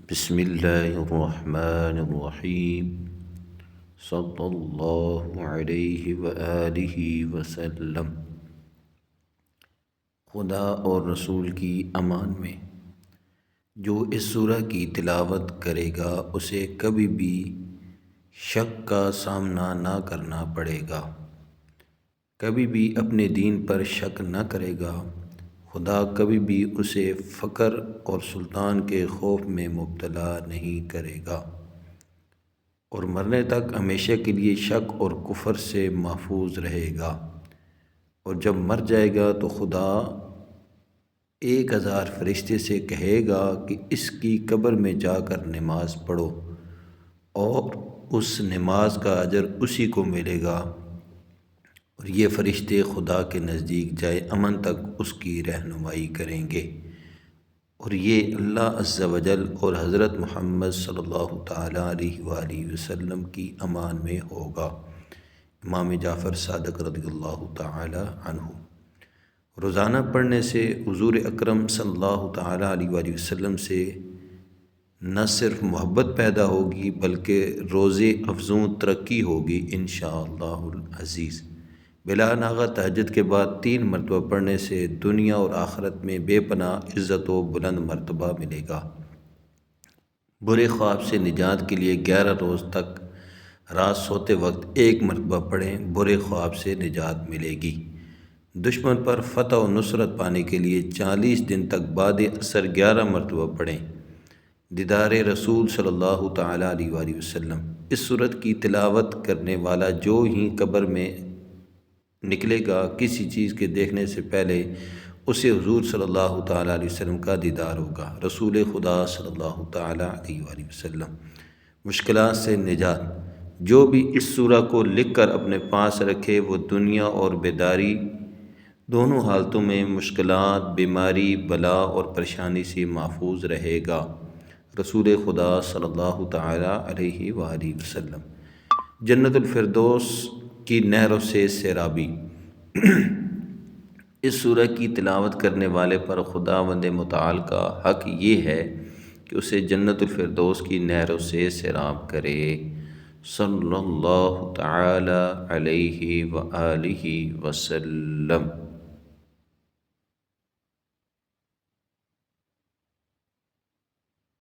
بسم اللہ الرحمن الرحیم صلی اللہ علیہ وآلہ وسلم۔ خدا اور رسول کی امان میں جو اس سورہ کی تلاوت کرے گا اسے کبھی بھی شک کا سامنا نہ کرنا پڑے گا، کبھی بھی اپنے دین پر شک نہ کرے گا۔ خدا کبھی بھی اسے فقر اور سلطان کے خوف میں مبتلا نہیں کرے گا، اور مرنے تک ہمیشہ کے لیے شک اور کفر سے محفوظ رہے گا۔ اور جب مر جائے گا تو خدا 1000 فرشتے سے کہے گا کہ اس کی قبر میں جا کر نماز پڑھو، اور اس نماز کا اجر اسی کو ملے گا، اور یہ فرشتے خدا کے نزدیک جائے امن تک اس کی رہنمائی کریں گے، اور یہ اللہ عز و جل اور حضرت محمد صلی اللہ تعالیٰ علیہ وآلہ وسلم کی امان میں ہوگا۔ امام جعفر صادق رضی اللہ تعالیٰ عنہ۔ روزانہ پڑھنے سے حضور اکرم صلی اللہ تعالیٰ علیہ وآلہ وسلم سے نہ صرف محبت پیدا ہوگی بلکہ روز افزوں ترقی ہوگی انشاءاللہ العزیز۔ بلا ناغہ تہجد کے بعد 3 مرتبہ پڑھنے سے دنیا اور آخرت میں بے پناہ عزت و بلند مرتبہ ملے گا۔ برے خواب سے نجات کے لیے 11 روز تک رات سوتے وقت 1 مرتبہ پڑھیں، برے خواب سے نجات ملے گی۔ دشمن پر فتح و نصرت پانے کے لیے 40 دن تک بعد عصر 11 مرتبہ پڑھیں۔ دیدار رسول صلی اللہ تعالیٰ علیہ وآلہ وسلم۔ اس سورت کی تلاوت کرنے والا جو ہی قبر میں نکلے گا کسی چیز کے دیکھنے سے پہلے اسے حضور صلی اللہ تعالیٰ علیہ وسلم کا دیدار ہوگا۔ رسول خدا صلی اللہ تعالیٰ علیہ وآلہ وسلم۔ مشکلات سے نجات۔ جو بھی اس سورہ کو لکھ کر اپنے پاس رکھے وہ دنیا اور بیداری دونوں حالتوں میں مشکلات، بیماری، بلا اور پریشانی سے محفوظ رہے گا۔ رسول خدا صلی اللہ تعالیٰ علیہ وآلہ وسلم۔ جنت الفردوس کی نہروں سے سیرابی۔ اس سورہ کی تلاوت کرنے والے پر خداوند متعال کا حق یہ ہے کہ اسے جنت الفردوس کی نہروں سے سیراب کرے۔ صلی اللہ تعالی علیہ وآلہ وسلم۔